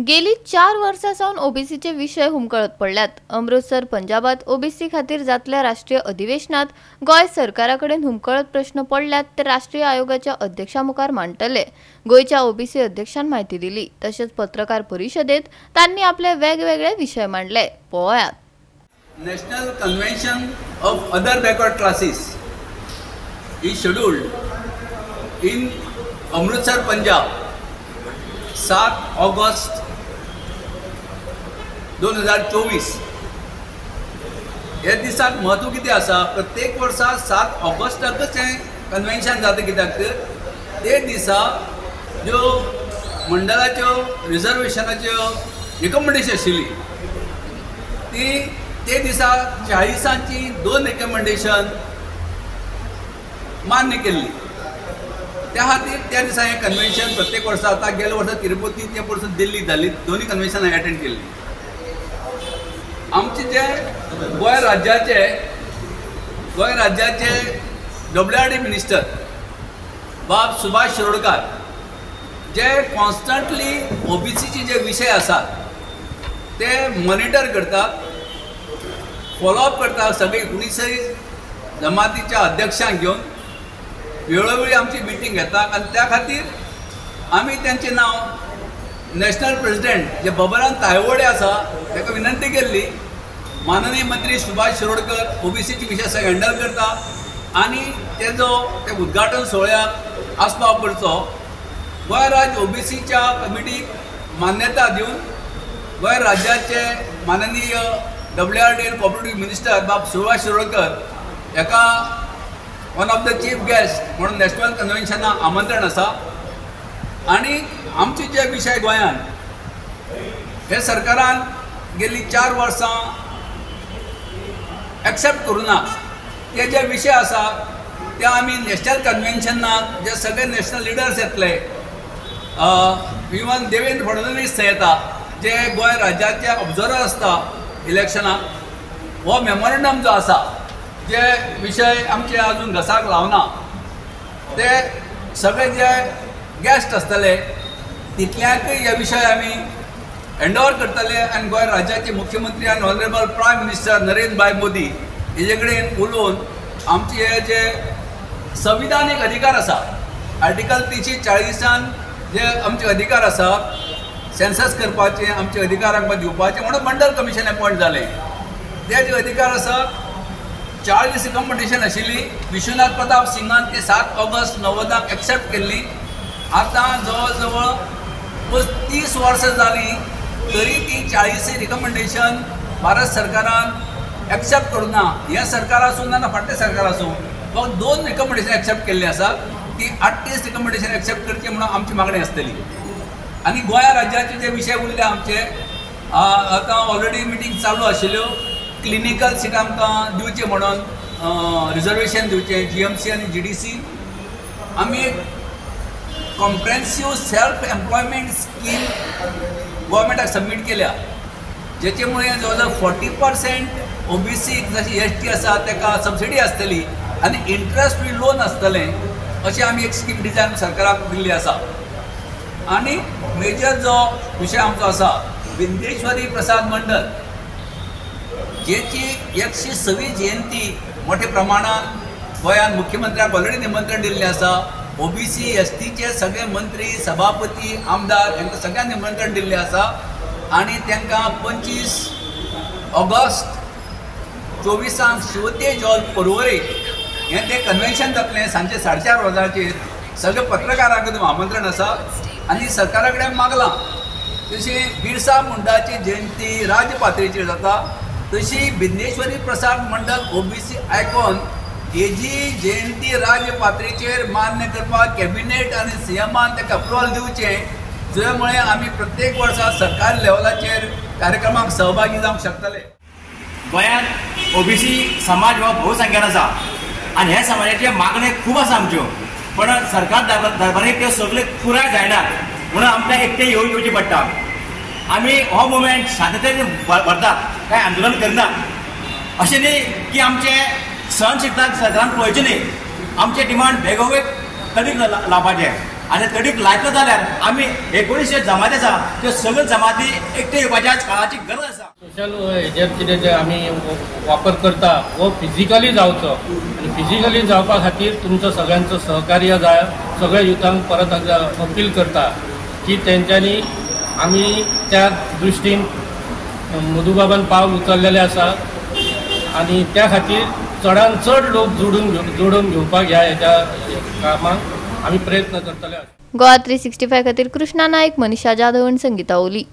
गेली 4 वर्सांसावन ओबीसीचे विषय हुमकळत पडल्यात। अमृतसर पंजाबात ओबीसी खातीर जातल्या राष्ट्रीय अधिवेशनात गोय सरकाराकडेन हुमकळत प्रश्न पडल्यात ते राष्ट्रीय आयोगाच्या अध्यक्षा मुखार मांडटले। गोयच्या ओबीसी अध्यक्षान माहिती दिली। तशेंच पत्रकार परिशदेत तांणी आपले वेगवेगळे विषय मांडले। पळयात। National Convention of Other Backward Classes is scheduled in Amritsar, Punjab 7 August 2024 ह्या दिसाक महत्व कितें आसा। प्रत्येक वर्सा 7 ऑगस्टाकच हें कन्वेन्शन जाता, कित्याक ते दिसा ज्यो मंडळाच्यो रिजर्वेशनाच्यो रिकमेंडेशन आशिल्ली ते दिसा 40ची 2 रिकमेंडेशन मान्य केल्ली। त्या खातीर त्या दिसा हें कन्वेन्शन प्रत्येक वर्सा जाता। गेल्या वर्सा तिरुपती ते वर्सा दिल्ली जाली, दोन्ही कन्वेन्शन हांवें अटेंड केल्ली। आमचे जे गोंय राज्याचे WRD मिनिस्टर बाब सुभाष शिरोडकार जे कॉन्स्टंटली ओबीसीचे जे विषय आसात ते मॉनिटर करतात, फॉलोअप करतात। सगळे 19 जमातीच्या अध्यक्षांक घेवन वेळोवेळी आमची मिटींग घेतात आणि त्या खातीर आमी त्यांचे नाव नॅशनल प्रेसिडेंट जे बबरान तायवडे आसा ताका विनंती केल्ली, माननीय मंत्री सुभाष शिरोडकर ओबीसीचे विशय सगळे हँडल करता आणि ते उद्घाटन सोहळ्याक आस्पाव करचो। गोंय राज्य ओबीसीच्या कमिटीक मान्यता दिवन गोंय राज्याचे माननीय WRD एंड कोऑपरेटिव्ह मिनिस्टर बाब सुभाष शिरोडकर एका one of the chief guest म्हणून नॅशनल कन्वेन्शनाक आमंत्रण आसा। आणि आमचे जे विषय गोंयान हे सरकारान गेली 4 वर्सां एक्सेप्ट करूना, ते जे विषय आसा ते आमी नॅशनल कन्वेन्शनाक जे सगळे नॅशनल लिडर्स येतले, इवन देवेंद्र फडणवीस थंय येता जे गोंय राज्याचे ऑब्झर्वर आसता इलेक्शनाक। हो मेमोरंडम जो आसा जे विषय आमचे अजून घसाक लावना ते सगळे जे गेस्ट आसतले तितल्याकय हे विषय आमी हँडओवर करतले आणि गोंय राज्याचे मुख्यमंत्री आणि ऑनरेबल प्रायम मिनिस्टर नरेंद्र भाई मोदी हेजे कडेन उलोवन आमचे हे जे संविधानीक अधिकार आसा आर्टिकल 340 जे आमचे अधिकार आसा सेन्सस करपाचे, आमचे अधिकार आमकां दिवपाचे म्हणून मंडल कमिशन अपॉयंट जालें। ते जे अधिकार आसा 40 रिकमेंडेशन आशिल्ली, विश्वनाथ प्रताप सिंगान ते 7 ऑगस्ट 90 एक्सेप्ट केल्ली। आतां जवळ जवळ 30 वर्सां जालीं तरी ती 40 रिकमेंडेशन भारत सरकारान एक्सेप्ट करूना। हें सरकार आसूं ना फाटलें सरकार आसूं, फक्त 2 रिकमेंडेशन एक्सेप्ट केल्ली आसा। ती 38 रिकमेंडेशन एक्सेप्ट करची म्हणून आमची मागणी आसतली। आणि गोंय राज्याचे जे विषय उरले आमचे आतां ऑलरेडी मिटींग चालू आशिल्ल्यो, क्लिनिकल सीट आमकां दिवचे म्हणून रिजर्वेशन दिवचे GMC आणि GDC। आमी एक कॉम्प्रेहेन्सिव्ह सेल्फ एम्प्लॉयमेंट स्कीम गव्हर्मेंटाक सबमीट केल्या, जेचेमुळे जवळजवळ 40% ओबीसी जशी ST आसा ताका सबसिडी आसतली आणि इंट्रस्ट फ्री लोन आसतलें अशी आमी एक स्कीम डिझायन सरकाराक दिल्ली आसा। आणि मेजर जो विषय आमचो आसा बिंदेश्वरी प्रसाद मंडल जेची 106वी जयंती मोठ्या प्रमाणात गोंयान मुख्यमंत्र्याक ऑलरेडी निमंत्रण दिल्लें आसा। ओबीसी STचे सगळे मंत्री, सभापती, आमदार हांकां सगळ्यांक निमंत्रण दिल्लें आसा आणि तांकां 25 ऑगस्ट 24 शिवतेज हॉल पर्वरी हें तें कन्वेन्शन जातलें सांजे 4:30 वरांचेर। सगळे पत्रकारांक आमंत्रण आसा आणि सरकारा कडेन मागलां तशी बिरसा मुंडाची जयंती राज्य पातळीचेर जाता तशी बिंदेश्वरी प्रसाद मंडल ओबीसी आयकॉन हेजी जयंती राज्य पातळीचेर मान्य करपाक कॅबिनेट आणि CMान ताका अप्रुवल दिवचें, ज्यामुळे आमी प्रत्येक वर्सा सरकारी लेवलाचेर कार्यक्रमाक सहभागी जावंक शकतले। गोंयांत ओबीसी समाज हो बहुसंख्यान आसा आणि ह्या समाजाचे मागणे खूब आसा आमच्यो, पण सरकार दरबारी त्यो सगळे पुराय जायनात म्हणून आमकां एकटे येवची पडटा। आमी हो मुवमेंट शांततेन व्हरतात, कांय आंदोलन करनात। अशें न्ही की आमचे सहनशीलता सरकारान पळोवची न्ही, आमचे डिमांड वेगवेगळे तरेक लावपाचे। आनी तडीक लायतलो जाल्यार आमी 19 जमाती आसा त्यो सगळ्यो जमाती एकठांय येवपाची आज काळाची गरज आसा. सोशल हेजेर कितें जे आमी वापर करता वो फिजिकली जावचो आनी फिजिकली जावपा खातीर तुमचो सगळ्यांचो सहकार्य जाय. सगळ्या युथांक परत अपील करता की तेंच्यांनी आमी त्या दृश्टीन मधुबाबान पावल उचललेले आसा आनी त्या खातीर चडांत चड लोक जोडून घेवपाक ह्या कामाक आमी प्रयत्न करतले. गोवा 365 खातीर कृष्णा नायक, मनीषा जाधव आनी संगीता ओली.